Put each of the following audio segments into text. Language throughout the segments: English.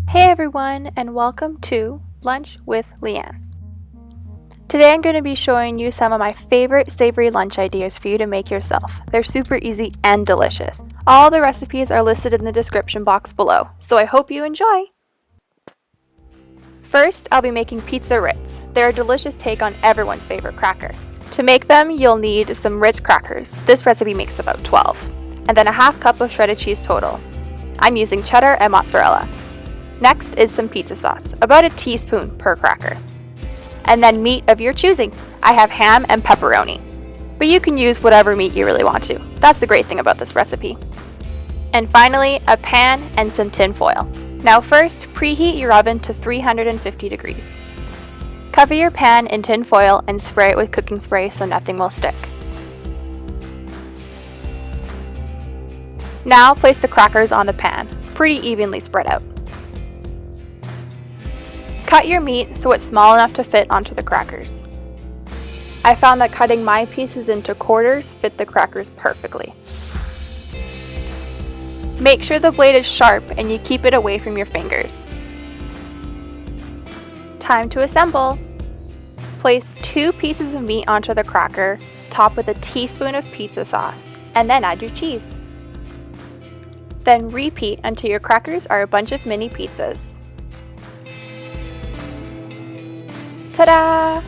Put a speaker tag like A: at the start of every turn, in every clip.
A: Hey everyone, and welcome to Lunch with Leanne. Today I'm going to be showing you some of my favorite savory lunch ideas for you to make yourself. They're super easy and delicious. All the recipes are listed in the description box below, so I hope you enjoy! First, I'll be making pizza Ritz. They're a delicious take on everyone's favorite cracker. To make them, you'll need some Ritz crackers. This recipe makes about 12. And then a half cup of shredded cheese total. I'm using cheddar and mozzarella. Next is some pizza sauce, about a teaspoon per cracker. And then meat of your choosing. I have ham and pepperoni, but you can use whatever meat you really want to. That's the great thing about this recipe. And finally, a pan and some tin foil. Now first, preheat your oven to 350 degrees. Cover your pan in tin foil and spray it with cooking spray so nothing will stick. Now place the crackers on the pan, pretty evenly spread out. Cut your meat so it's small enough to fit onto the crackers. I found that cutting my pieces into quarters fit the crackers perfectly. Make sure the blade is sharp and you keep it away from your fingers. Time to assemble. Place 2 pieces of meat onto the cracker, top with a teaspoon of pizza sauce, and then add your cheese. Then repeat until your crackers are a bunch of mini pizzas. Ta-da!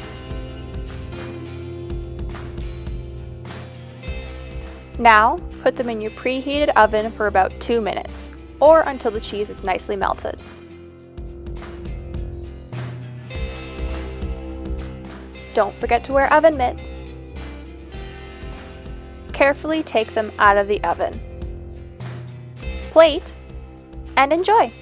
A: Now, put them in your preheated oven for about 2 minutes, or until the cheese is nicely melted. Don't forget to wear oven mitts. Carefully take them out of the oven. Plate, and enjoy!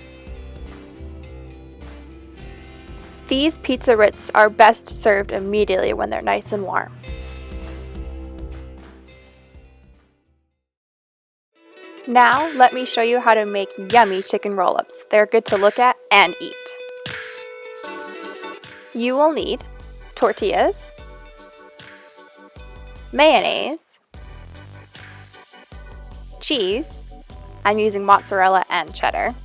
A: These pizza Ritz are best served immediately when they're nice and warm. Now, let me show you how to make yummy chicken roll-ups. They're good to look at and eat. You will need tortillas, mayonnaise, cheese, I'm using mozzarella and cheddar,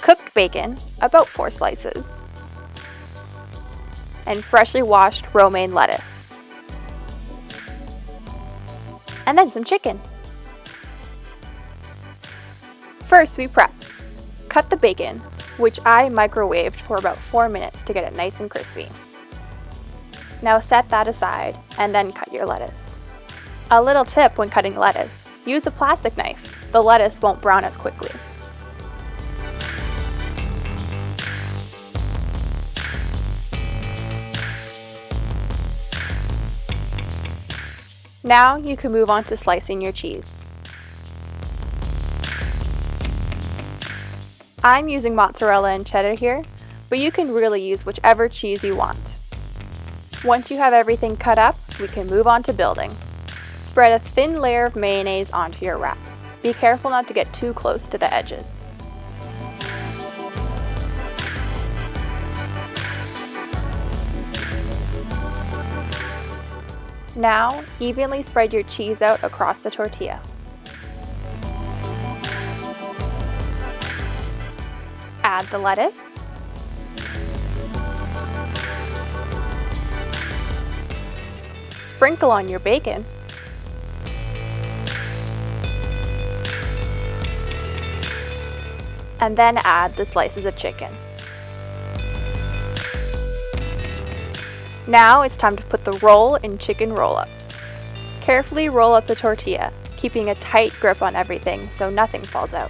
A: cooked bacon, about 4 slices, and freshly washed romaine lettuce, and then some chicken. First, we prep. Cut the bacon, which I microwaved for about 4 minutes to get it nice and crispy. Now set that aside, and then cut your lettuce. A little tip when cutting lettuce, use a plastic knife. The lettuce won't brown as quickly. Now you can move on to slicing your cheese. I'm using mozzarella and cheddar here, but you can really use whichever cheese you want. Once you have everything cut up, we can move on to building. Spread a thin layer of mayonnaise onto your wrap. Be careful not to get too close to the edges. Now, evenly spread your cheese out across the tortilla. Add the lettuce, sprinkle on your bacon, and then add the slices of chicken. Now it's time to put the roll in chicken roll-ups. Carefully roll up the tortilla, keeping a tight grip on everything so nothing falls out.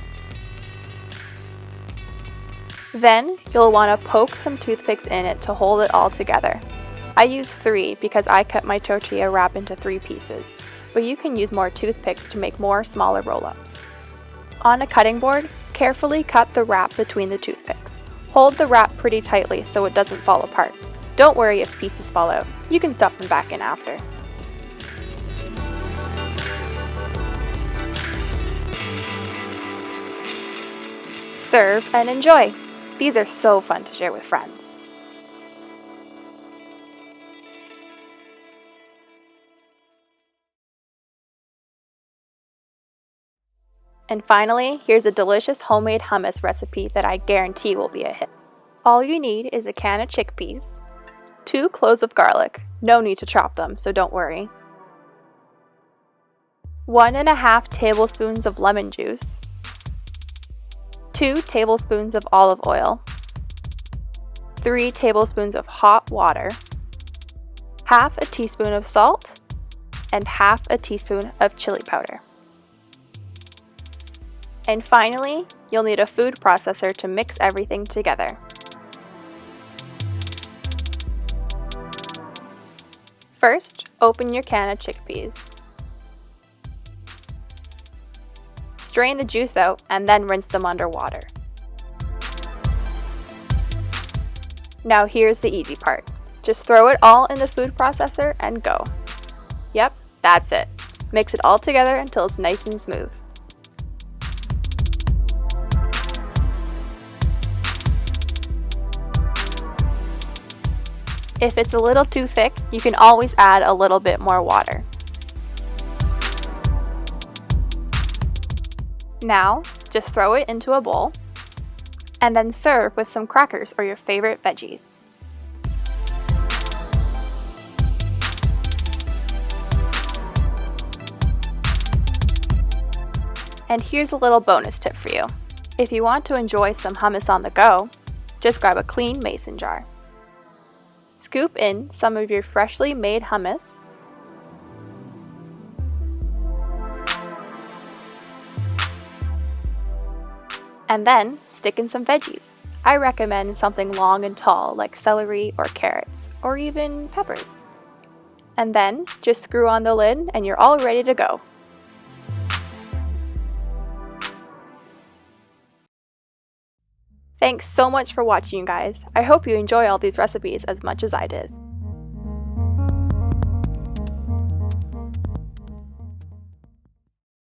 A: Then you'll want to poke some toothpicks in it to hold it all together. I use 3 because I cut my tortilla wrap into 3 pieces, but you can use more toothpicks to make more smaller roll-ups. On a cutting board, carefully cut the wrap between the toothpicks. Hold the wrap pretty tightly so it doesn't fall apart. Don't worry if pieces fall out. You can stuff them back in after. Serve and enjoy. These are so fun to share with friends. And finally, here's a delicious homemade hummus recipe that I guarantee will be a hit. All you need is a can of chickpeas, 2 cloves of garlic, no need to chop them, so don't worry, 1.5 tablespoons of lemon juice, 2 tablespoons of olive oil, 3 tablespoons of hot water, half a teaspoon of salt, and half a teaspoon of chili powder. And finally, you'll need a food processor to mix everything together. First, open your can of chickpeas. Strain the juice out and then rinse them under water. Now here's the easy part. Just throw it all in the food processor and go. Yep, that's it. Mix it all together until it's nice and smooth. If it's a little too thick, you can always add a little bit more water. Now, just throw it into a bowl, and then serve with some crackers or your favorite veggies. And here's a little bonus tip for you. If you want to enjoy some hummus on the go, just grab a clean mason jar. Scoop in some of your freshly made hummus, and then stick in some veggies. I recommend something long and tall like celery or carrots, or even peppers. And then just screw on the lid and you're all ready to go. Thanks so much for watching, you guys. I hope you enjoy all these recipes as much as I did.